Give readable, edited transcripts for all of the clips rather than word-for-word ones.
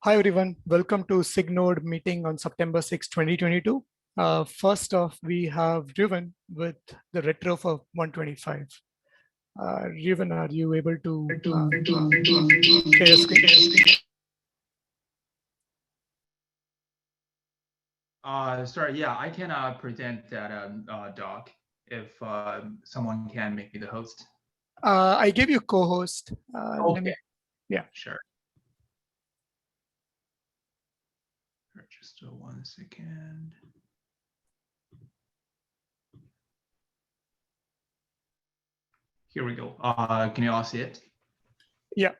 Hi everyone, welcome to SIG Node meeting on September 6, 2022. First off, we have Riven with the retro for 125. Riven, are you able to share your screen? Sorry, yeah, I can present that doc if someone can make me the host. I gave you co-host. Okay. Yeah. Sure. Just 1 second. Here we go. Can you all see it? Yeah.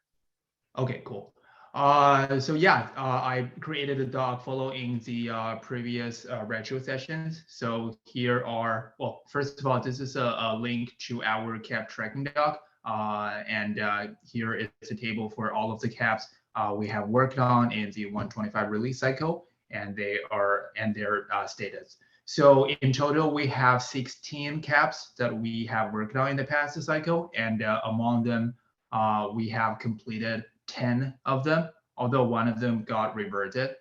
Okay, cool. So yeah, I created a doc following the previous retro sessions. So here are, well, first of all, this is a link to our cap tracking doc. And here is a table for all of the caps we have worked on in the 125 release cycle and their status. So in total, we have 16 caps that we have worked on in the past cycle. And among them, we have completed 10 of them, although one of them got reverted,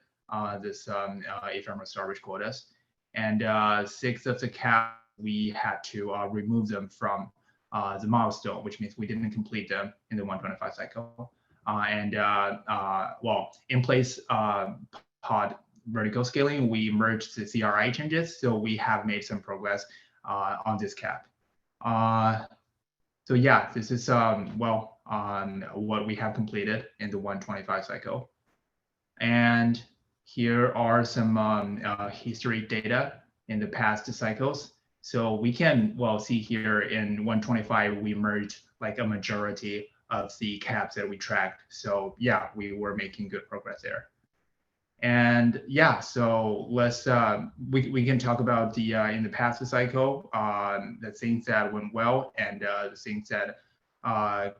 this ephemeral storage quotas. And 6 of the caps, we had to remove them from the milestone, which means we didn't complete them in the 125 cycle. Well, in place pod vertical scaling, we merged the CRI changes, so we have made some progress on this cap. So yeah, this is well, on what we have completed in the 125 cycle. And here are some history data in the past cycles. So we can, well, see here in 125, we merged like a majority of the caps that we tracked. So yeah, we were making good progress there. And yeah, so let's we can talk about the in the past cycle, the things that went well and the things that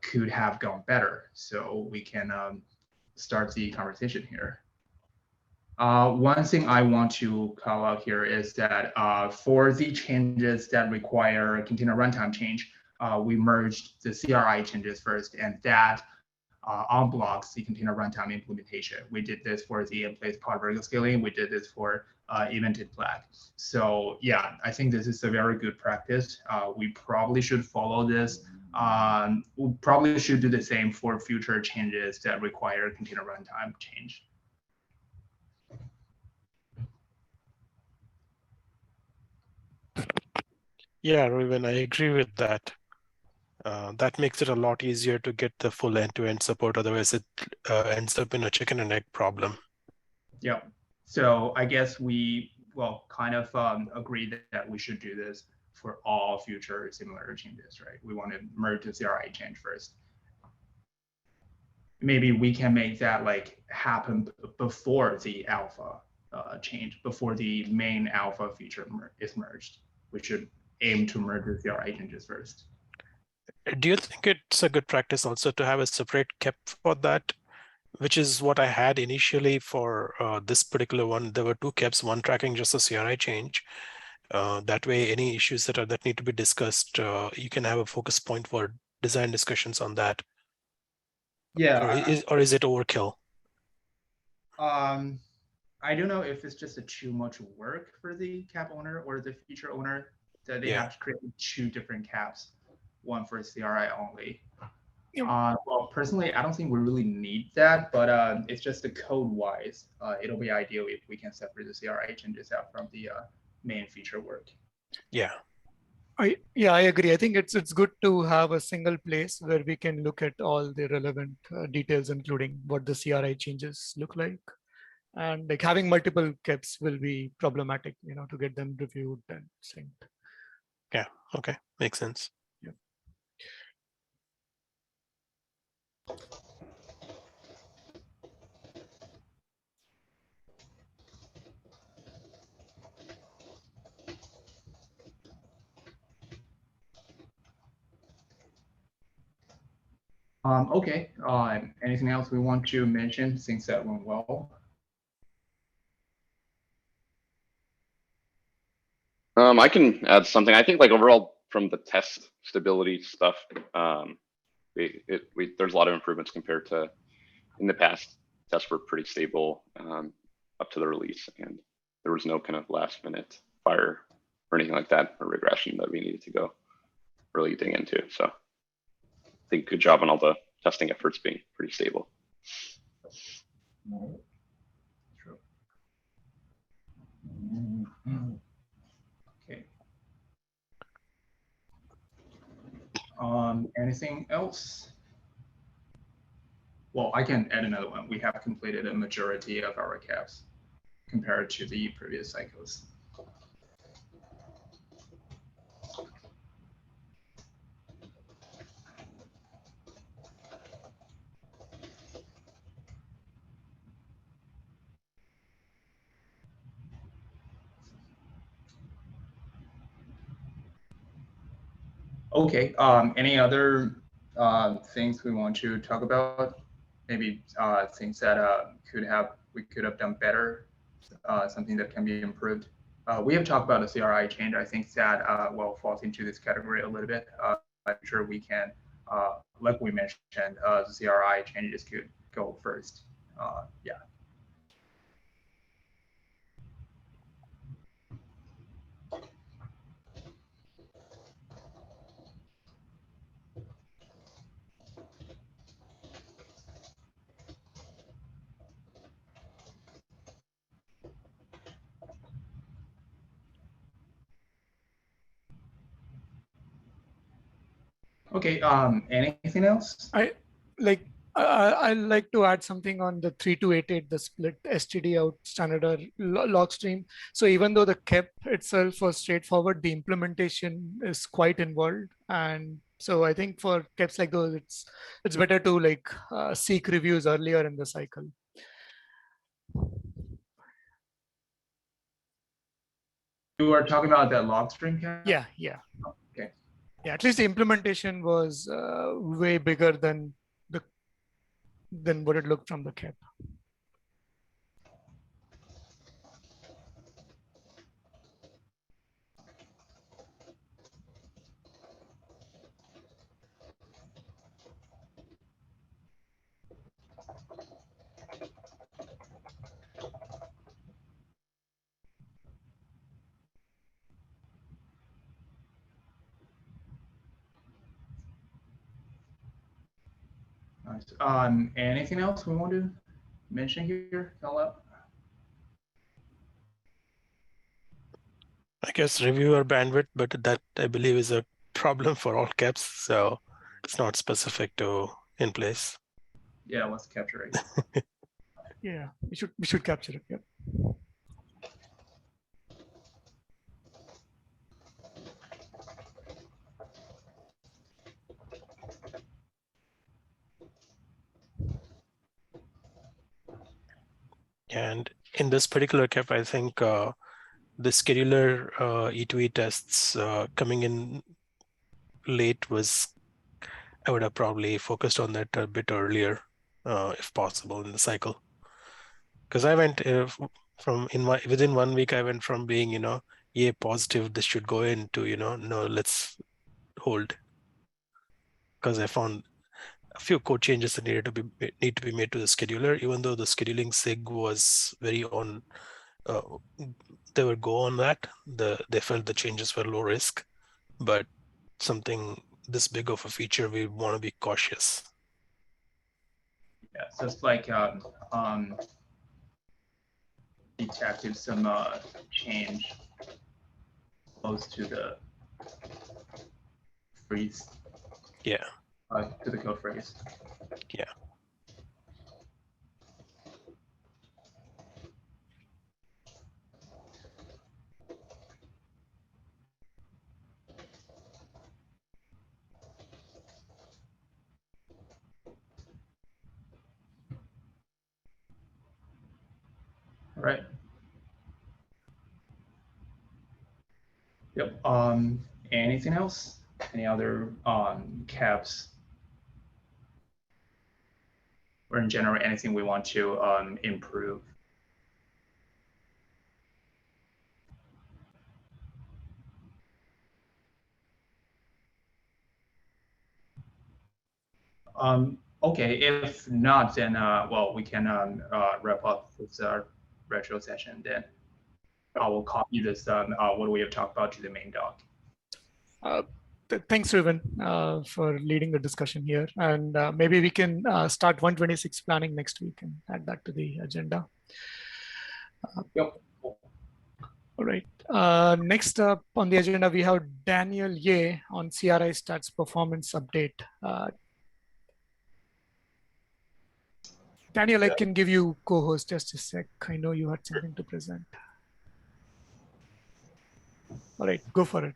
could have gone better. So we can start the conversation here. One thing I want to call out here is that for the changes that require a container runtime change, we merged the CRI changes first, and that unblocks the container runtime implementation. We did this for the in-place pod vertical scaling. We did this for evented flag. So yeah, I think this is a very good practice. We probably should follow this. We probably should do the same for future changes that require container runtime change. Yeah, Ruben, I agree with that. That makes it a lot easier to get the full end-to-end support. Otherwise, it ends up in a chicken and egg problem. Yeah. So I guess we, well, kind of agree that we should do this for all future similar changes, right? We want to merge the CRI change first. Maybe we can make that like happen before the alpha change, before the main alpha feature is merged. We should aim to merge the CRI changes first. Do you think it's a good practice also to have a separate cap for that? Which is what I had initially for this particular one. There were 2 caps, one tracking just a CRI change. That way, any issues that need to be discussed, you can have a focus point for design discussions on that. Yeah. Or is it overkill? I don't know if it's just too much work for the cap owner or the feature owner that they have to create 2 different caps, one for CRI only. Well, personally, I don't think we really need that, but it's just the code-wise. It'll be ideal if we can separate the CRI changes out from the main feature work. Yeah. I agree. I think it's good to have a single place where we can look at all the relevant details, including what the CRI changes look like. And like having multiple caps will be problematic, you know, to get them reviewed and synced. Yeah. Okay. Makes sense. Yeah. Okay. Anything else we want to mention? Things that went well? I can add something. I think like overall from the test stability stuff, there's a lot of improvements compared to in the past tests were pretty stable up to the release, and there was no kind of last minute fire or anything like that, or regression that we needed to go really dig into. So I think good job on all the testing efforts being pretty stable. True. Okay. Anything else? Well, I can add another one. We have completed a majority of our caps compared to the previous cycles. Okay, any other things we want to talk about? Maybe things that we could have done better, something that can be improved. We have talked about a CRI change. I think that well falls into this category a little bit. I'm sure we can, like we mentioned, the CRI changes could go first. Yeah. Okay. Anything else? I like to add something on the 3288, the split STD out standard or log stream. So even though the KEP itself was straightforward, the implementation is quite involved. And so I think for KEPs like those, it's better to like seek reviews earlier in the cycle. You are talking about that log stream cap? Yeah, yeah. Okay. Yeah, at least the implementation was way bigger than what it looked from the KEP. Nice. Anything else we want to mention here? I guess reviewer bandwidth, but that I believe is a problem for all caps, so it's not specific to in place. Yeah, let's capture it. Yeah, we should capture it. Yeah. And in this particular cap, I think the scheduler E2E tests coming in late was, I would have probably focused on that a bit earlier, if possible, in the cycle. Because I went within 1 week, I went from being, yeah, positive, this should go in, to, no, let's hold. Because I found a few code changes that need to be made to the scheduler, even though the scheduling SIG was very on, they would go on that. They felt the changes were low risk, but something this big of a feature, we want to be cautious. Yeah, so it's like detected some change close to the freeze. Yeah. To the code phrase. Yeah. All right. Yep. Anything else? Any other caps? Or in general, anything we want to improve? Okay, if not, then well, we can wrap up with our retro session. Then I will copy this what we have talked about to the main doc. Thanks, Riven, for leading the discussion here. And maybe we can start 126 planning next week and add that to the agenda. Yep. All right. Next up on the agenda, we have Daniel Ye on CRI stats performance update. Daniel, I can give you co-host just a sec. I know you had something to present. All right, go for it.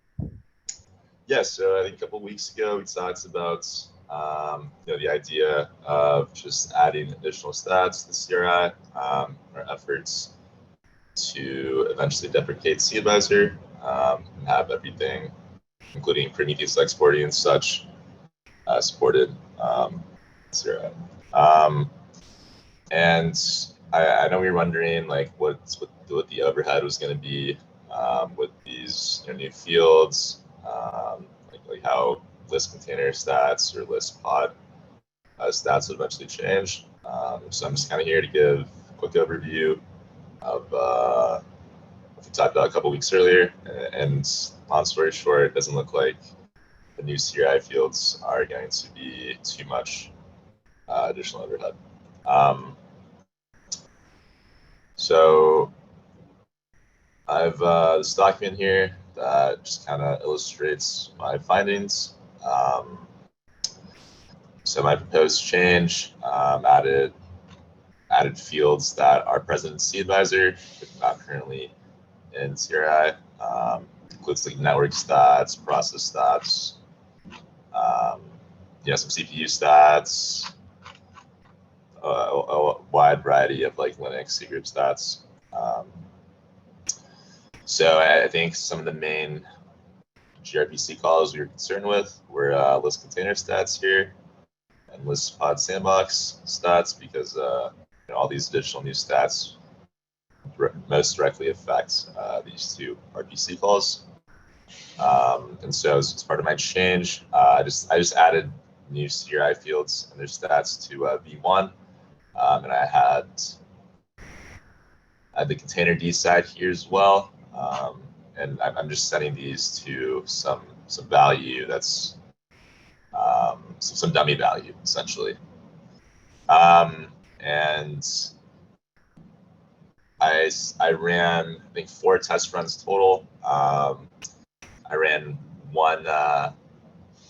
Yeah, so I think a couple of weeks ago, we talked about the idea of just adding additional stats to CRI, our efforts to eventually deprecate CAdvisor, and have everything, including Prometheus exporting and such, supported CRI. And I know we were wondering like what the overhead was going to be with these new fields, like how list container stats or list pod stats would eventually change. So I'm just kind of here to give a quick overview of what we talked about a couple weeks earlier. And long story short, it doesn't look like the new CRI fields are going to be too much additional overhead. So I have this document here that just kind of illustrates my findings. So my proposed change added fields that are present in CAdvisor, but not currently in CRI. Includes like network stats, process stats, some CPU stats, a wide variety of like Linux C group stats. So I think some of the main gRPC calls we were concerned with were list container stats here and list pod sandbox stats, because all these additional new stats most directly affect these two RPC calls. And so as part of my change, I just added new CRI fields and their stats to v1, and I had the container D side here as well. And I'm just setting these to some value that's some dummy value essentially. And I ran I think 4 test runs total. I ran one. I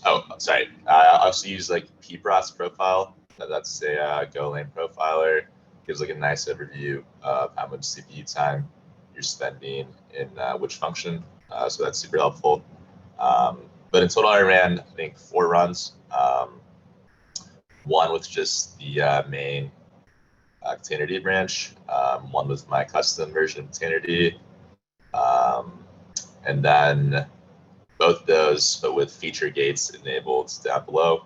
also use like ppross profile. That's a Golang profiler. Gives like a nice overview of how much CPU time you're spending in which function. So that's super helpful. But in total, I ran, I think, 4 runs. One with just the main containerd branch, one with my custom version of containerd, and then both those, but with feature gates enabled down below.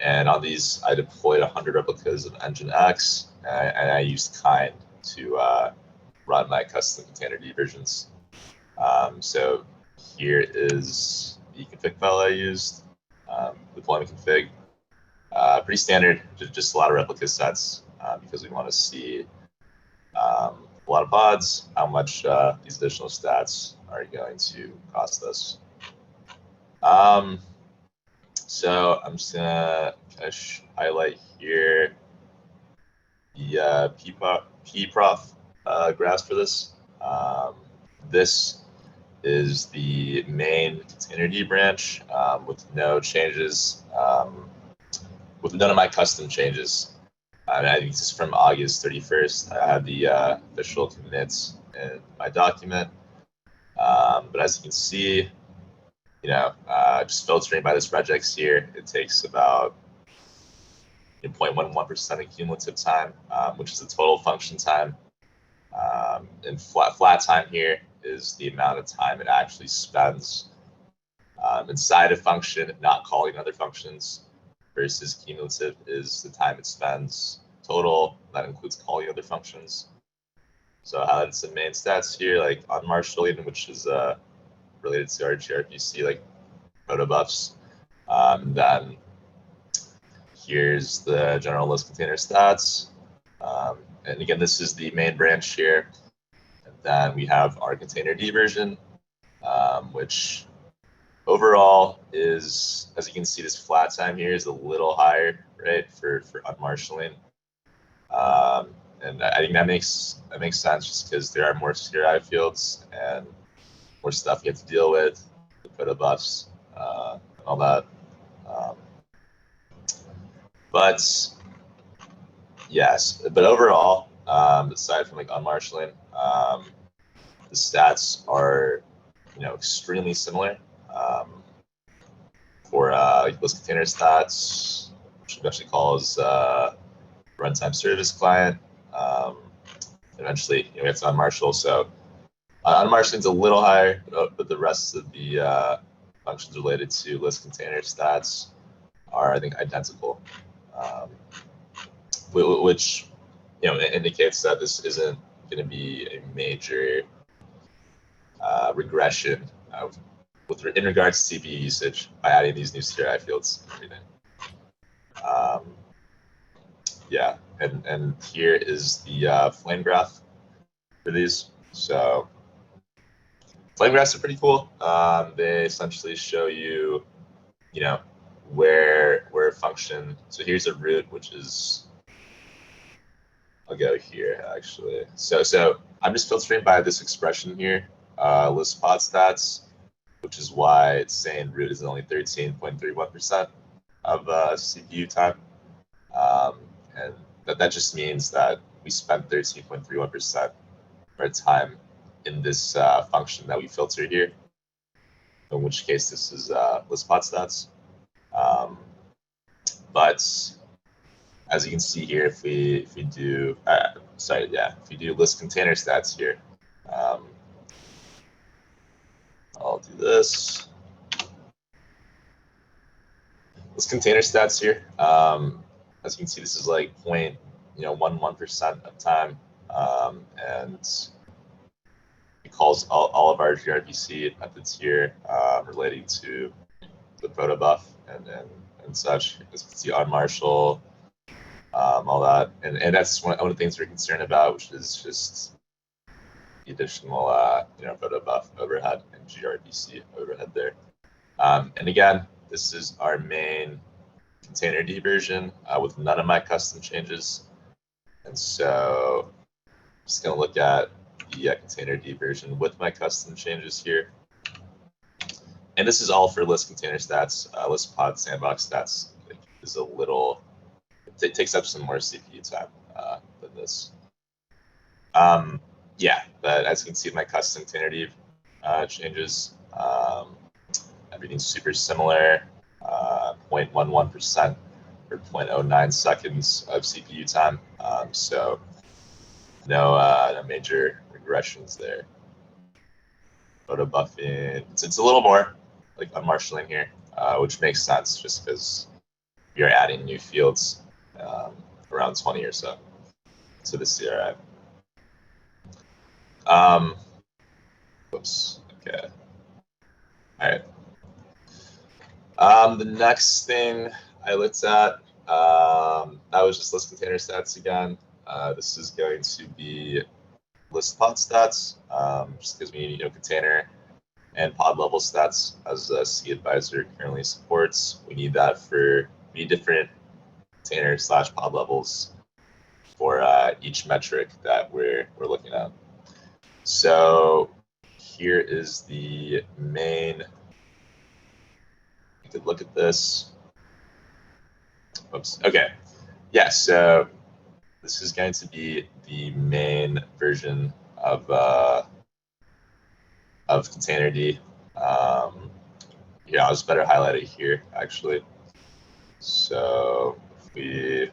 And on these, I deployed 100 replicas of Nginx, and I used kind to run my custom containerd versions. So here is the config file I used, deployment config. Pretty standard, just a lot of replica sets because we want to see a lot of pods, how much these additional stats are going to cost us. So I'm just gonna highlight here the pprof graphs for this. This is the main containerd branch with no changes, with none of my custom changes. I think this is from August 31st. I have the official commits in my document. But as you can see, just filtering by this regex here, it takes about 0.11% of cumulative time, which is the total function time. And flat time here is the amount of time it actually spends inside a function, not calling other functions, versus cumulative is the time it spends total. That includes calling other functions. So I highlighted some main stats here, like on marshalling, which is related to our gRPC, like protobufs. Then here's the general list container stats. And again, this is the main branch here. And then we have our containerd version, which overall is, as you can see, this flat time here is a little higher, right, for unmarshalling. And I think that makes sense just because there are more CRI fields and more stuff you have to deal with, the proto buffs, and all that. But yes, but overall, aside from like unmarshalling, the stats are, extremely similar. For like list container stats, which eventually calls runtime service client. Eventually, we have to unmarshal. So unmarshaling is a little higher, but the rest of the functions related to list container stats are, I think, identical, which indicates that this isn't going to be a major regression in regards to CPU usage by adding these new CRI fields and everything. Yeah, and here is the flame graph for these. So flame graphs are pretty cool. They essentially show you, where a function. So here's a root, which is, I'll go here actually. So I'm just filtering by this expression here, list pod stats, which is why it's saying root is only 13.31% of CPU time. And that just means that we spent 13.31% of our time in this function that we filter here, in which case this is list pod stats. But as you can see here, if we do if we do list container stats here, I'll do this. List container stats here. As you can see, this is like 0.11% of time, and it calls all of our gRPC methods here relating to the proto buff and such. As you can see, unmarshal, all that, and that's one of the things we're concerned about, which is just the additional proto buff overhead and gRPC overhead there. And again, this is our main containerd version with none of my custom changes. And so I'm just going to look at the containerd version with my custom changes here. And this is all for list container stats. List pod sandbox stats is a little, it takes up some more CPU time than this. Yeah, but as you can see, my custom containerd changes, everything's super similar. 0.11% or 0.09 seconds of CPU time. So no major regressions there. Photo buffing, it's a little more like unmarshaling here, which makes sense just because you're adding new fields, around 20 or so to the CRI. Whoops, okay. All right. The next thing I looked at, that was just list container stats again. This is going to be list pod stats, just because we need container and pod level stats as a SIG advisor currently supports. We need that for different container / pod levels for each metric that we're looking at. So here is the main. You could look at this. Oops. Okay. Yeah. So this is going to be the main version of containerd. Yeah, I'll just better highlight it here actually. So if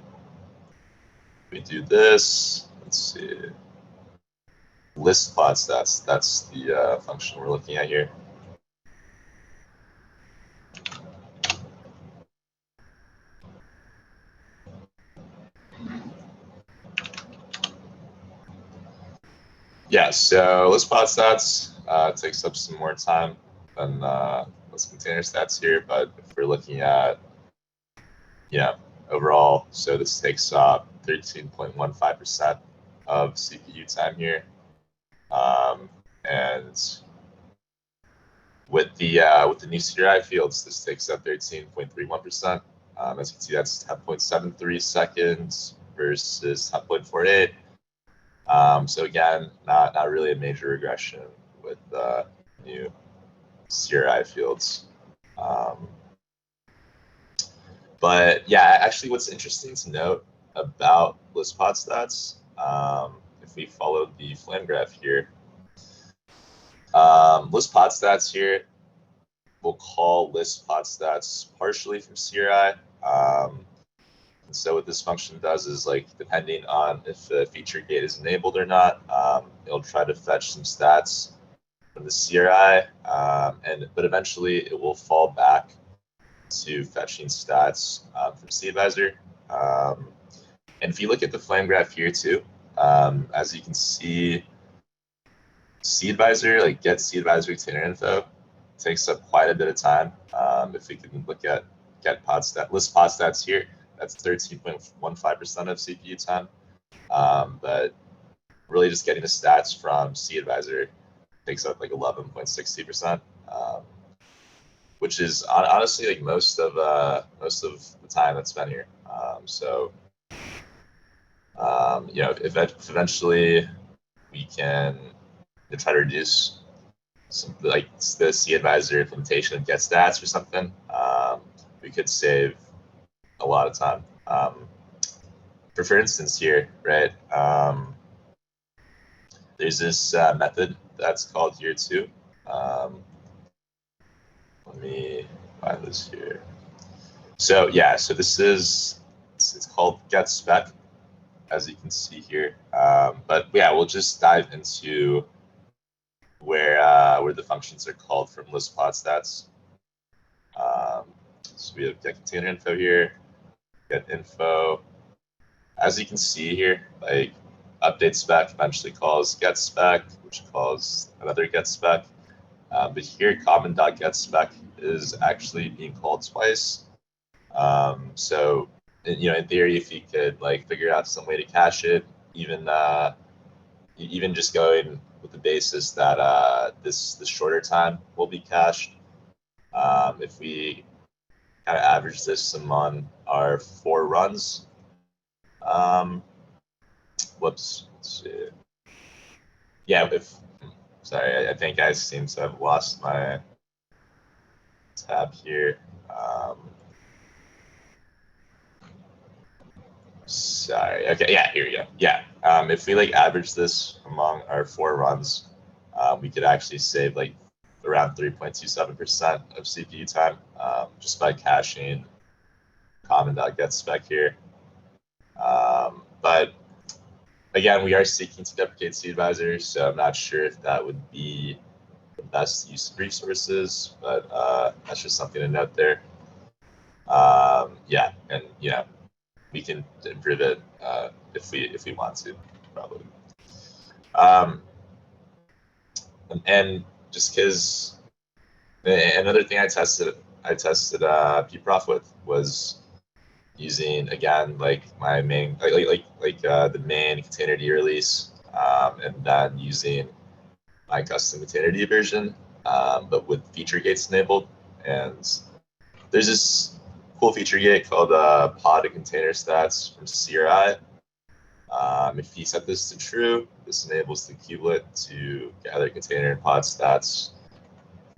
we do this, let's see, list pod stats. That's the function we're looking at here. Yeah, so list pod stats takes up some more time than list container stats here, but if we're looking at overall. So this takes up 13.15% of CPU time here. And with the new CRI fields, this takes up 13.31%. As you can see, that's 10.73 seconds versus 10.48. So again, not really a major regression with new CRI fields. But yeah, actually, what's interesting to note about list pod stats, if we follow the flame graph here, list pod stats here, we'll call list pod stats partially from CRI. And so what this function does is, like, depending on if the feature gate is enabled or not, it'll try to fetch some stats from the CRI, but eventually it will fall back to fetching stats from CAdvisor. And if you look at the flame graph here too, as you can see, CAdvisor, like get CAdvisor container info, takes up quite a bit of time. If we can look at get pod stat, list pod stats here, that's 13.15% of CPU time. But really just getting the stats from CAdvisor takes up like 11.60%, which is honestly like most of the time that's spent here. So you know, if eventually we can try to reduce some, like, the CAdvisor implementation of get stats or something, we could save a lot of time. For instance here, right? There's this method that's called here too. Let me find this here. So yeah, so this is, it's called get spec, as you can see here. But yeah, we'll just dive into where the functions are called from list pod stats. So we have get container info here, get info. As you can see here, like update spec eventually calls get spec, which calls another get spec. But here common.get spec is actually being called twice. So, you know, in theory, if you could like figure out some way to cache it, even just going with the basis that this shorter time will be cached, if we kind of average this among our 4 runs, whoops, let's see. Yeah, sorry, I think I seem to have lost my tab here. Sorry. Okay. Yeah. Here we go. Yeah. If we like average this among our 4 runs, we could actually save like around 3.27% of CPU time just by caching common.get spec here. But again, we are seeking to deprecate CAdvisor, so I'm not sure if that would be the best use of resources, but that's just something to note there. Yeah, and you know, we can improve it if we want to, probably. And just because another thing I tested pprof with was using, again, like my main the main container D release, and then using my custom container D version, but with feature gates enabled. And there's this cool feature gate called pod and container stats from CRI. If you set this to true, this enables the kubelet to gather container and pod stats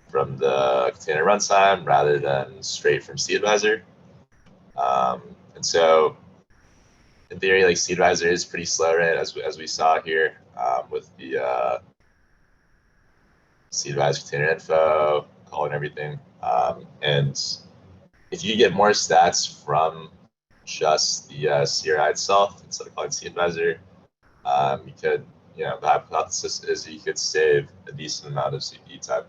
from the container runtime rather than straight from CAdvisor. And so, in theory, like CAdvisor is pretty slow, right? As we saw here with the CAdvisor container info, call and everything. And if you get more stats from just the CRI itself instead of calling CAdvisor, you could, you know, the hypothesis is you could save a decent amount of CPU time.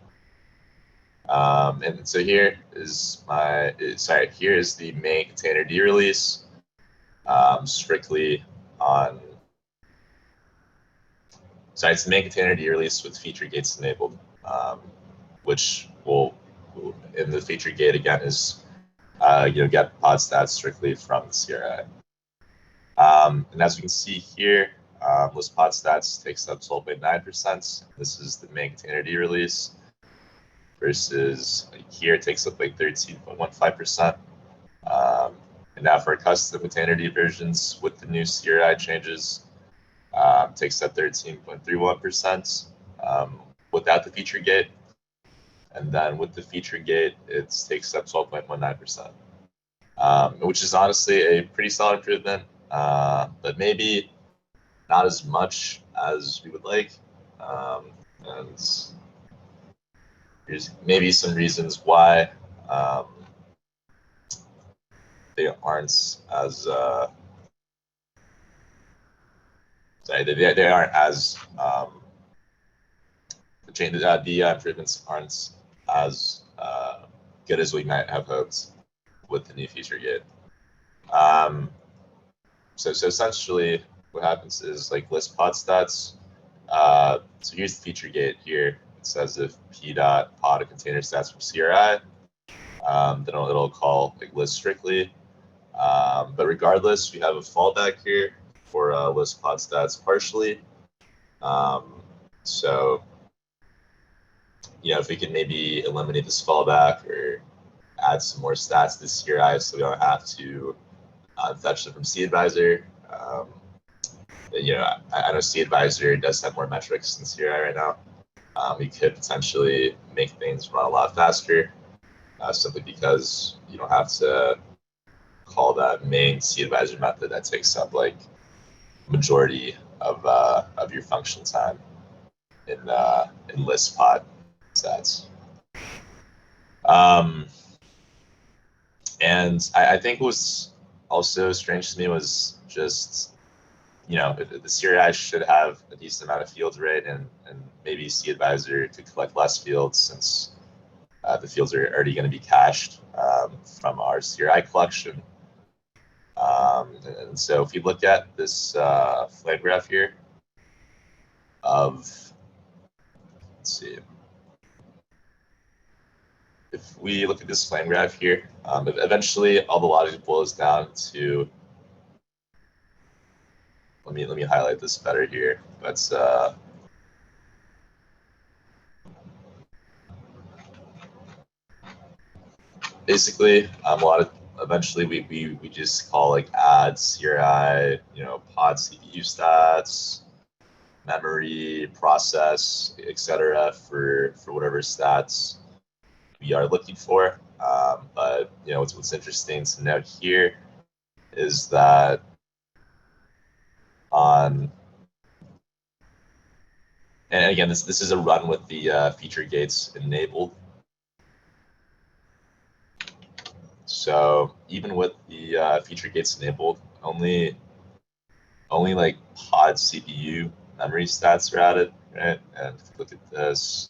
And so here is here is the main container D release, strictly on. Sorry, it's the main container D release with feature gates enabled, which will in the feature gate again is get pod stats strictly from the CRI. And as we can see here, list pod stats takes up 12.9%. This is the main containerd release versus here it takes up like 13.15%. And now for custom containerd versions with the new CRI changes, takes up 13.31% without the feature gate. And then with the feature gate, it takes up 12.19%, which is honestly a pretty solid improvement, but maybe not as much as we would like. And there's maybe some reasons why they aren't as they aren't as the improvements aren't as good as we might have hoped with the new feature gate. So essentially what happens is like list pod stats. So here's the feature gate here. It says if p dot pod a container stats from CRI, then it'll call like list strictly. But regardless, we have a fallback here for list pod stats partially. So if we can maybe eliminate this fallback or add some more stats to CRI so we don't have to fetch them from CAdvisor. I know CAdvisor does have more metrics than CRI right now. We could potentially make things run a lot faster simply because you don't have to call that main CAdvisor method that takes up like majority of your function time in list pod stats. And I think what was also strange to me was just, the CRI should have a decent amount of fields, right? And maybe CAdvisor could collect less fields since the fields are already going to be cached from our CRI collection. And so if you look at this flame graph here let's see. If we look at this flame graph here, eventually all the logic boils down to, let me highlight this better here. But basically, eventually we just call like add CRI, pod CPU stats, memory, process, etc. for whatever stats we are looking for. But what's interesting to note here is that and again, this is a run with the feature gates enabled. So even with the feature gates enabled, only like pod CPU memory stats are added, right? And if you look at this,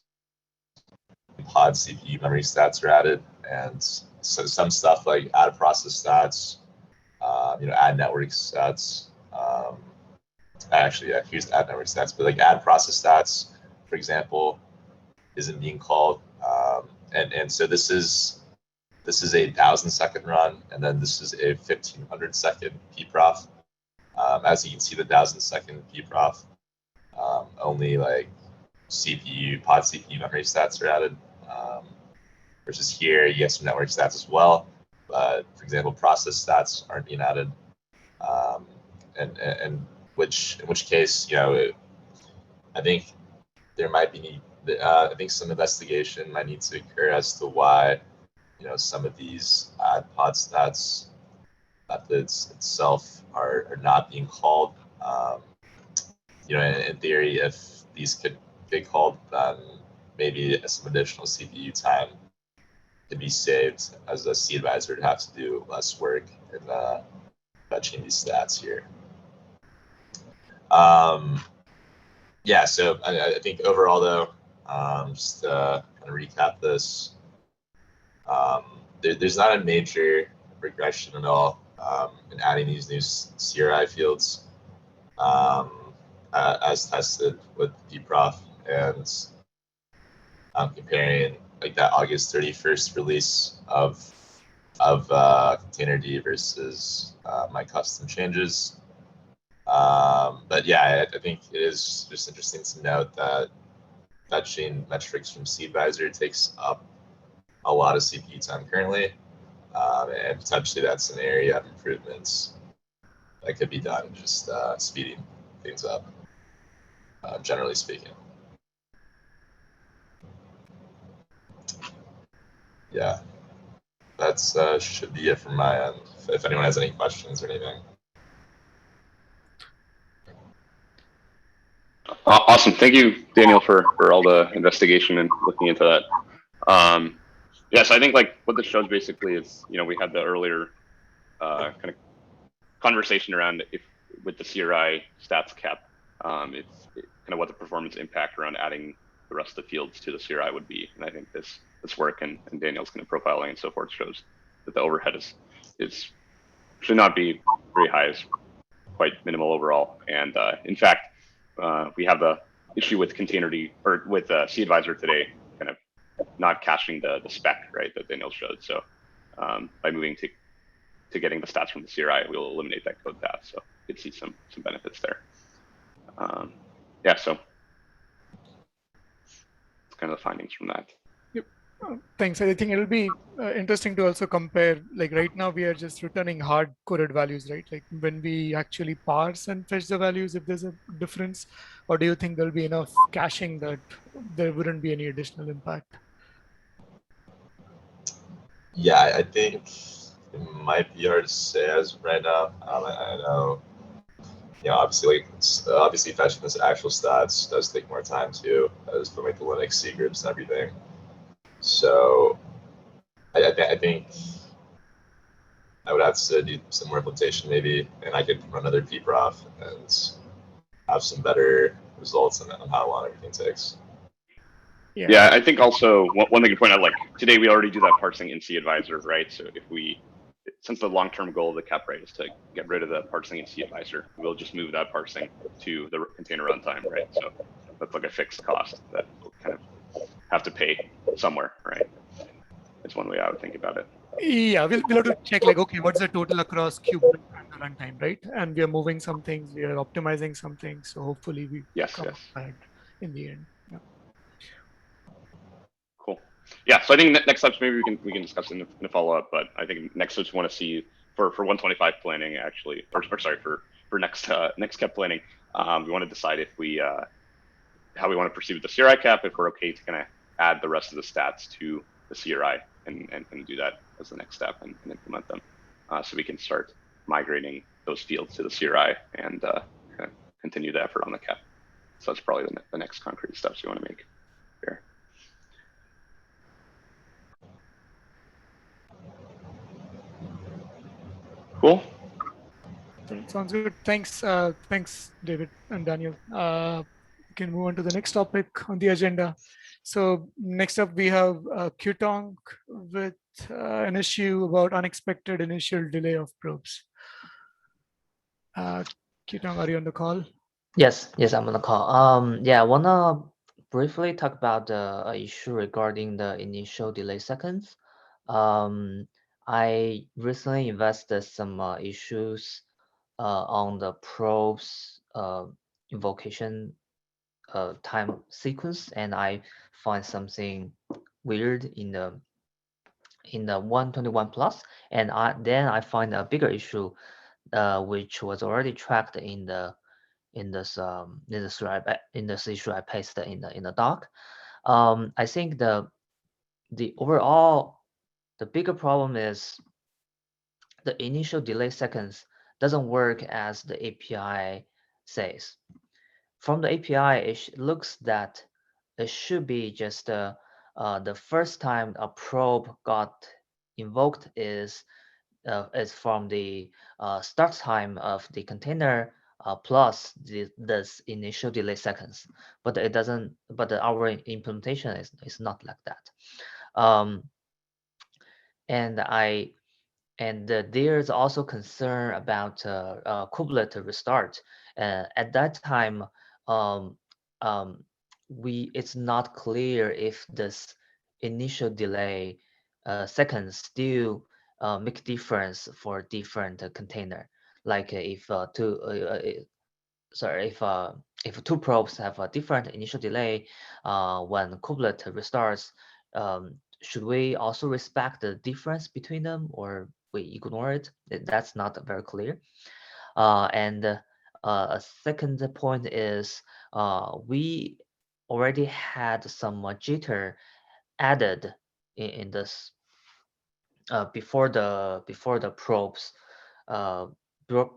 pod CPU memory stats are added, and so some stuff like add process stats, add network stats. Here's add network stats, but like add process stats, for example, isn't being called. And so this is a 1,000-second run, and then this is a 1,500-second pprof. As you can see, the 1,000-second pprof, only like pod CPU memory stats are added. Versus here, you get some network stats as well, but for example, process stats aren't being added. And in which case, I think there might be I think some investigation might need to occur as to why some of these add pod stats methods itself are not being called. In theory, if these could get called, then maybe some additional CPU time could be saved, as a CAdvisor would have to do less work in fetching these stats here. So I think overall though, just to kind of recap this, there's not a major regression at all in adding these new CRI fields as tested with pprof, and comparing like that August 31st release of containerd versus my custom changes. But yeah, I think it is just interesting to note that fetching metrics from SeedVisor takes up a lot of CPU time currently, and potentially that's an area of improvements that could be done, just speeding things up, generally speaking. Yeah, that's should be it from my end. If anyone has any questions or anything. Awesome. Thank you, Daniel, for all the investigation and looking into that. Yes, I think like what this shows basically is, we had the earlier kind of conversation around if with the CRI stats cap, it's kind of what the performance impact around adding the rest of the fields to the CRI would be. And I think this work and Daniel's kind of profiling and so forth shows that the overhead is should not be very high, it's quite minimal overall. And in fact, we have the issue with containerd or with SeedVisor today, kind of not caching the spec, right, that Daniel showed. So by moving to getting the stats from the CRI, we'll eliminate that code path. So you could see some benefits there. Yeah, so it's kind of the findings from that. Yep. Thanks. I think it'll be interesting to also compare, like right now we are just returning hard coded values, right? Like when we actually parse and fetch the values, if there's a difference, or do you think there'll be enough caching that there wouldn't be any additional impact? Yeah, I think it might be hard to say as of right now. I know, obviously fetching this actual stats does take more time too, as for like the Linux C groups and everything. So I think I would have to do some more implementation maybe, and I could run another pprof and have some better results on how long everything takes. Yeah, I think also one thing to point out, like today we already do that parsing in SeedVisor, right? So since the long-term goal of the cap rate is to get rid of the parsing in SeedVisor, we'll just move that parsing to the container runtime, right? So that's like a fixed cost that we'll kind of have to pay somewhere, right? It's one way I would think about it. Yeah, we'll have to check like, okay, what's the total across Kubernetes and the runtime, right? And we are moving some things, we are optimizing some things. So hopefully we come up back in the end. Yeah. Cool. Yeah, so I think next steps maybe we can discuss in the follow up, but I think next steps want to see for 125 planning actually, or sorry for next cap planning, we want to decide if we how we want to proceed with the CRI cap, if we're okay to kind of add the rest of the stats to the CRI and do that as the next step and implement them, so we can start migrating those fields to the CRI and kind of continue the effort on the cap. So that's probably the next concrete steps we want to make here. Cool. Sounds good. Thanks, David and Daniel. We can move on to the next topic on the agenda. So next up, we have Qtong with an issue about unexpected initial delay of probes. Qtong, are you on the call? Yes, I'm on the call. Yeah, I wanna briefly talk about the issue regarding the initial delay seconds. I recently invested some issues on the probes invocation time sequence, and I find something weird in the 121 plus, and then I find a bigger issue which was already tracked in this issue I pasted in the doc. I think the overall bigger problem is the initial delay seconds doesn't work as the API says. From the API, it looks that it should be just the first time a probe got invoked is from the start time of the container plus this initial delay seconds. But it doesn't. But our implementation is not like that. And there's also concern about kubelet restart. At that time, it's not clear if this initial delay seconds still make difference for different container. Like if two probes have a different initial delay when kubelet restarts, should we also respect the difference between them, or we ignore it? That's not very clear. And a second point is we already had some jitter added in this before the probes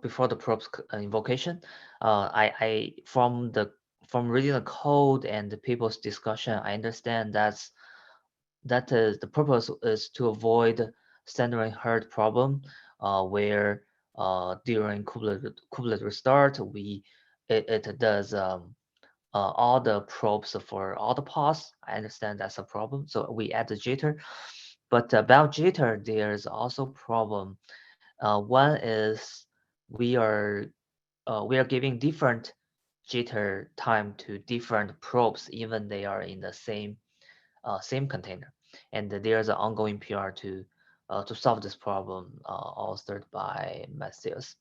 before the probes invocation. I from reading the code and the people's discussion, I understand that is the purpose is to avoid standard herd problem, where during kubelet restart it does all the probes for all the pods. I understand that's a problem, so we add the jitter. But about jitter, there's also problem. One is we are giving different jitter time to different probes, even they are in the same container. And there's an ongoing PR to solve this problem, authored by Matthias.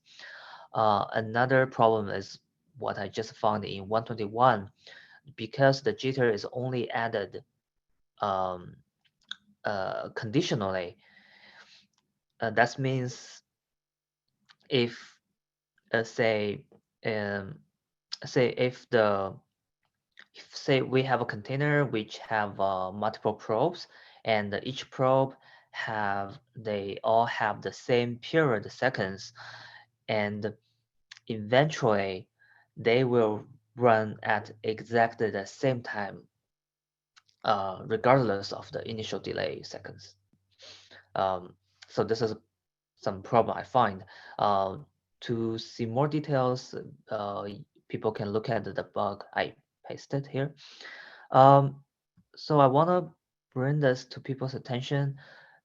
Another problem is what I just found in 121, because the jitter is only added conditionally. That means if say if say we have a container which have multiple probes, and each probe they all have the same period seconds, and eventually they will run at exactly the same time, regardless of the initial delay seconds. So this is some problem I find. To see more details, people can look at the bug I pasted here. So I want to bring this to people's attention.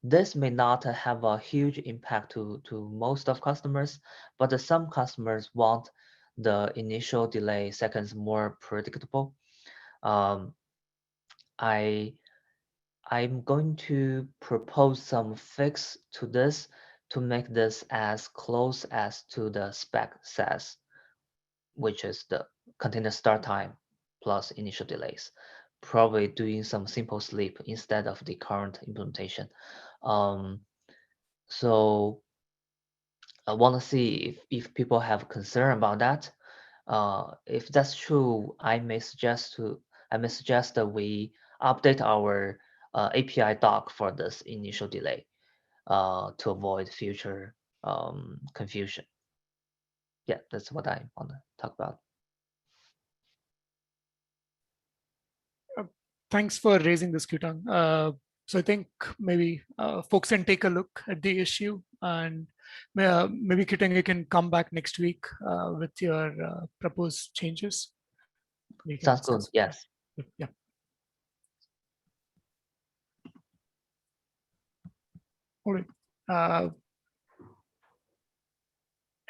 This may not have a huge impact to most of customers, but some customers want the initial delay seconds more predictable. I'm going to propose some fix to this to make this as close as to the spec says, which is the container start time plus initial delays, probably doing some simple sleep instead of the current implementation. So I want to see if people have concern about that. If that's true, I may suggest that we update our API doc for this initial delay to avoid future confusion. Yeah, that's what I want to talk about. Thanks for raising this, Qtang. So I think maybe folks can take a look at the issue, and maybe Qtang, you can come back next week with your proposed changes. Sounds good. Yes. Yeah. All right.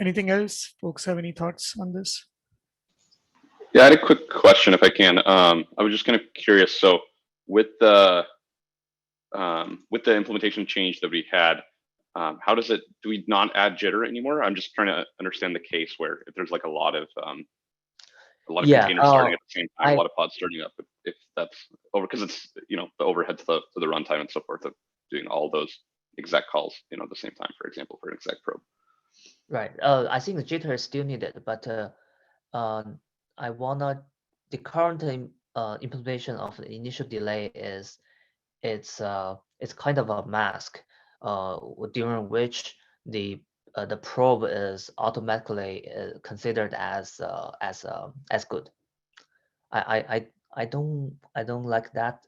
Anything else? Folks have any thoughts on this? Yeah, I had a quick question if I can. I was just kind of curious. So with the implementation change that we had, how does it? Do we not add jitter anymore? I'm just trying to understand the case where if there's like a lot of containers starting at the same time, a lot of pods starting up. If that's over, because it's the overhead to the runtime and so forth of doing all those exec calls at the same time, for example, for an exec probe. Right. I think the jitter is still needed, but I wanna the current implementation of the initial delay is it's kind of a mask during which the probe is automatically considered as good. I don't like that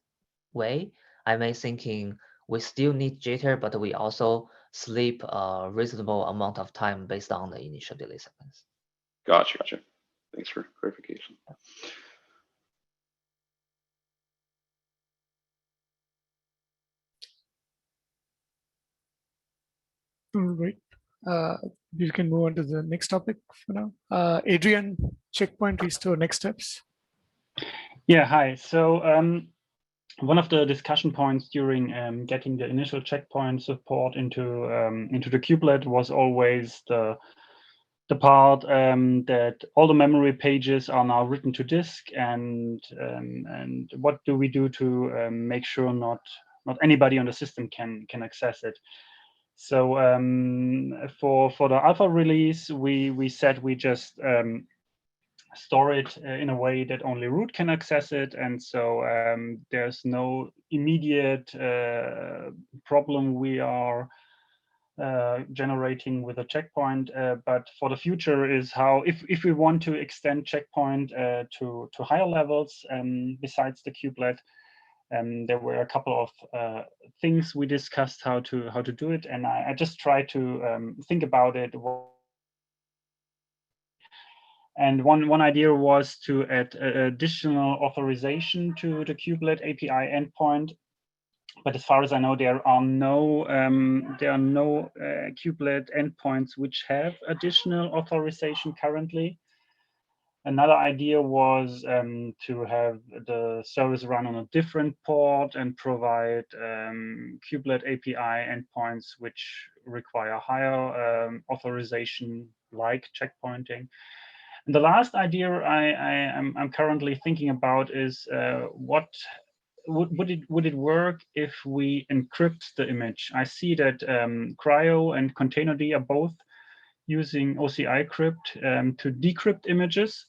way. I may thinking we still need jitter, but we also sleep a reasonable amount of time based on the initial delay sequence. Gotcha. Thanks for clarification. All right. We can move on to the next topic for now. Adrian, checkpoint restore next steps. Yeah, hi. So one of the discussion points during getting the initial checkpoint support into the kubelet was always the part that all the memory pages are now written to disk, and what do we do to make sure not anybody on the system can access it. So for the alpha release, we said we just store it in a way that only root can access it, and so there's no immediate problem we are generating with a checkpoint, but for the future is how, if we want to extend checkpoint to higher levels besides the kubelet, there were a couple of things we discussed how to do it, and I just tried to think about it. And one idea was to add additional authorization to the kubelet API endpoint. But as far as I know, there are no kubelet endpoints which have additional authorization currently. Another idea was to have the service run on a different port and provide kubelet API endpoints which require higher authorization, like checkpointing. And the last idea I'm currently thinking about is what would it work if we encrypt the image? I see that Cryo and Containerd are both using OCI crypt to decrypt images.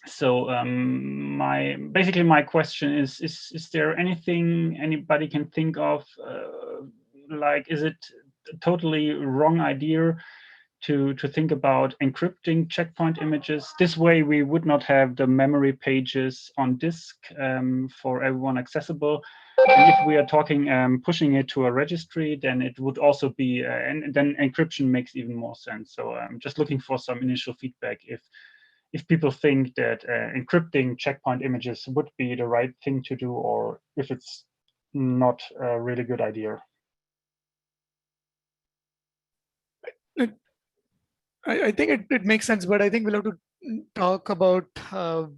So basically my question is there anything anybody can think of, like, is it a totally wrong idea to think about encrypting checkpoint images? This way we would not have the memory pages on disk for everyone accessible. And if we are talking pushing it to a registry, then it would also be, and then encryption makes even more sense. So I'm just looking for some initial feedback if people think that encrypting checkpoint images would be the right thing to do, or if it's not a really good idea. I think it makes sense, but I think we'll have to talk about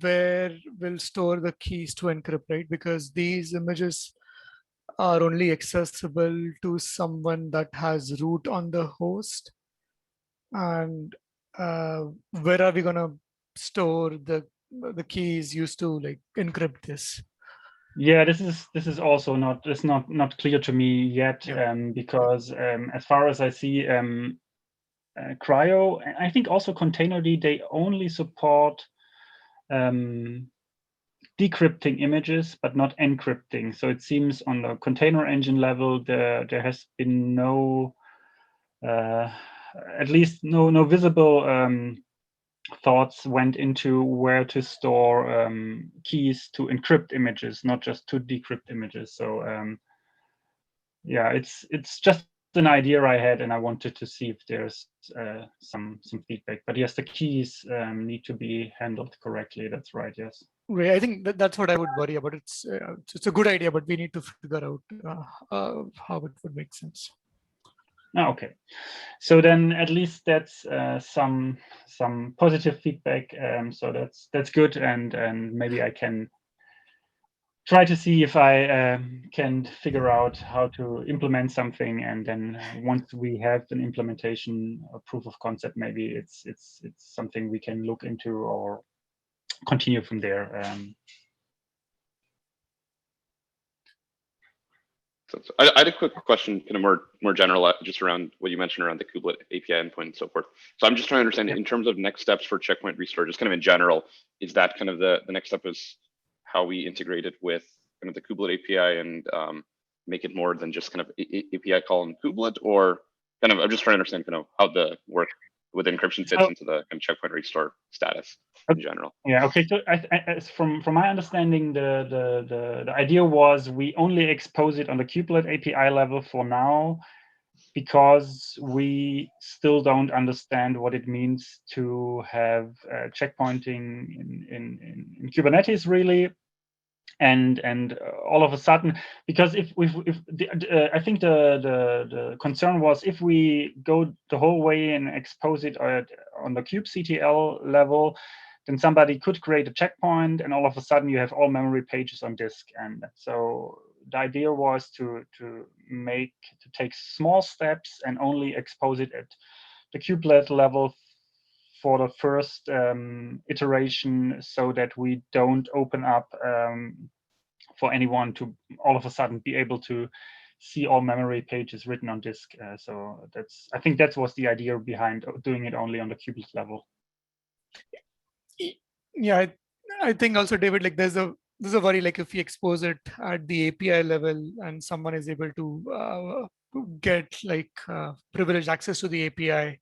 where we'll store the keys to encrypt, right? Because these images are only accessible to someone that has root on the host. And where are we gonna store the keys used to like encrypt this? Yeah, this is also not clear to me yet, Yeah. because as far as I see, Cryo, I think also Containerd, they only support decrypting images, but not encrypting. So it seems on the container engine level, there has been no, at least no visible thoughts went into where to store keys to encrypt images, not just to decrypt images. So yeah, it's just an idea I had, and I wanted to see if there's some feedback. But yes, the keys need to be handled correctly. That's right. Yes. Right. I think that's what I would worry about. It's a good idea, but we need to figure out how it would make sense. Okay, so then at least that's some positive feedback. So that's good, and maybe I can try to see if I can figure out how to implement something, and then once we have an implementation, a proof of concept, maybe it's something we can look into or continue from there. So I had a quick question, kind of more general, just around what you mentioned around the kubelet API endpoint and so forth. So I'm just trying to understand, in terms of next steps for checkpoint restore, just kind of in general, is that kind of the next step is how we integrate it with kind of the kubelet API and make it more than just kind of API call in kubelet, or kind of, I'm just trying to understand kind of how the work with encryption fits into the kind of checkpoint restore status in general. Yeah. Okay. So from my understanding, the idea was we only expose it on the kubelet API level for now, because we still don't understand what it means to have checkpointing in Kubernetes really. And all of a sudden, because if I think the concern was, if we go the whole way and expose it on the kubectl level, then somebody could create a checkpoint, and all of a sudden you have all memory pages on disk. And so the idea was to take small steps and only expose it at the kubelet level for the first iteration, so that we don't open up for anyone to all of a sudden be able to see all memory pages written on disk. So I think that was the idea behind doing it only on the kubelet level. Yeah, I think also, David, like there's a worry, like if we expose it at the API level and someone is able to get like privileged access to the API,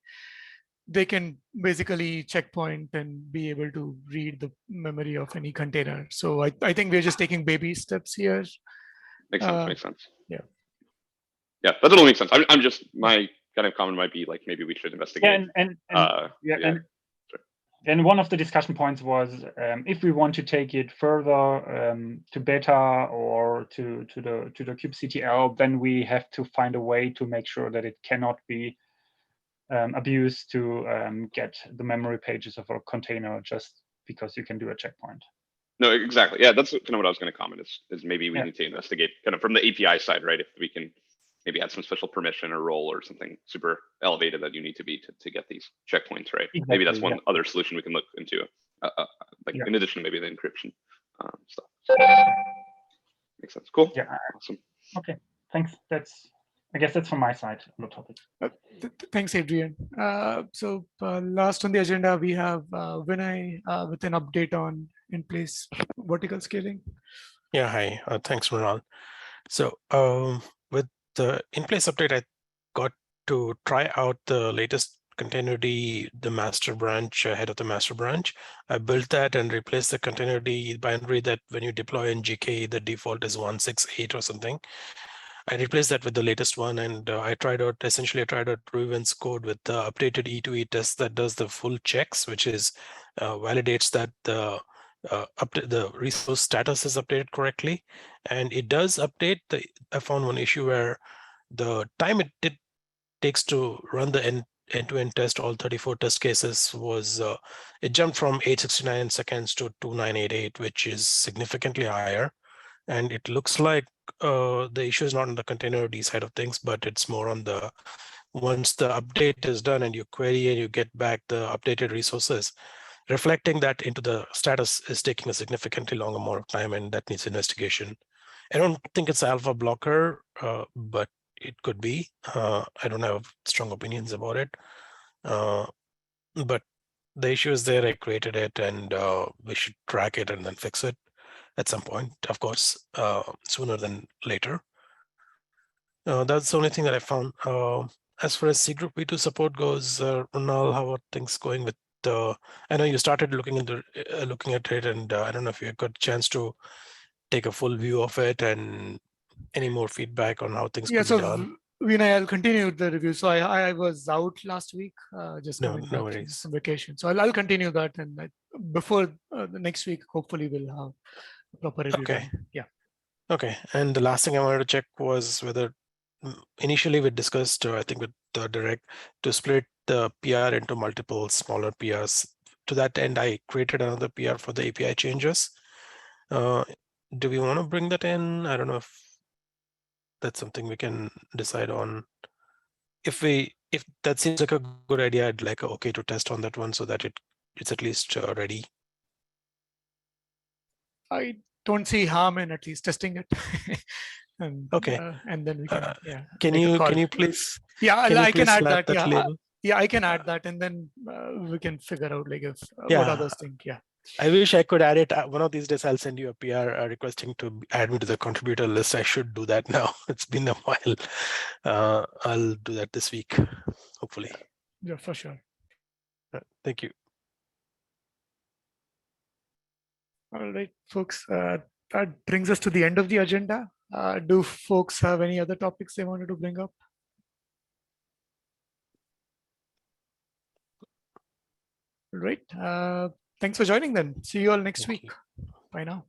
they can basically checkpoint and be able to read the memory of any container. So I think we're just taking baby steps here. Makes sense. Makes sense. Yeah. Yeah, that totally makes sense. I'm just, my kind of comment might be like, maybe we should investigate. And one of the discussion points was if we want to take it further to beta or to the kubectl, then we have to find a way to make sure that it cannot be abused to get the memory pages of a container just because you can do a checkpoint. No, exactly. Yeah, that's kind of what I was going to comment is maybe we need to investigate kind of from the API side, right? If we can maybe add some special permission or role or something super elevated that you need to be to get these checkpoints, right? Exactly, maybe that's one other solution we can look into, in addition to maybe the encryption stuff. So, makes sense. Cool. Yeah. Awesome. Okay. Thanks. I guess that's from my side on the topic. Thanks, Adrian. So last on the agenda, we have Vinay with an update on in-place vertical scaling. Yeah, hi. Thanks, Mrinal. So with the in-place update, I got to try out the latest containerd, the master branch, head of the master branch. I built that and replaced the containerd binary that when you deploy in GK, the default is 168 or something. I replaced that with the latest one, and I tried out Ruben's code with the updated E2E test that does the full checks, which is validates that the resource status is updated correctly, and it does update. I found one issue where the time it takes to run the end-to-end test, all 34 test cases, was it jumped from 869 seconds to 2988, which is significantly higher. And it looks like the issue is not on the containerd side of things, but it's more on the once the update is done and you query and you get back the updated resources, reflecting that into the status is taking a significantly long amount of time, and that needs investigation. I don't think it's alpha blocker, but it could be. I don't have strong opinions about it, but the issue is there. I created it, and we should track it and then fix it at some point, of course, sooner than later. That's the only thing that I found. As far as C group V2 support goes, Ronald, how are things going with? I know you started looking at it, and I don't know if you got a chance to take a full view of it and any more feedback on how things could be done. Vinay, I'll continue the review. So I was out last week, just coming back from some vacation. So I'll continue that, and before the next week, hopefully we'll have a proper review. Okay. Done. Yeah. Okay. And the last thing I wanted to check was whether initially we discussed, I think with the direct, to split the PR into multiple smaller PRs. To that end, I created another PR for the API changes. Do we want to bring that in? I don't know if that's something we can decide on. If that seems like a good idea, I'd like okay to test on that one so that it's at least ready. I don't see harm in at least testing it. And, okay. And then we can can you please I can add that. I can add that, that, and then we can figure out like if what others think. Yeah, I wish I could add it. One of these days I'll send you a PR requesting to add me to the contributor list. I should do that now. It's been a while. I'll do that this week, hopefully. Yeah, for sure. Thank you. All right, folks, that brings us to the end of the agenda. Do folks have any other topics they wanted to bring up? All right. Thanks for joining then. See you all next week. Bye now.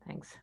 Thanks.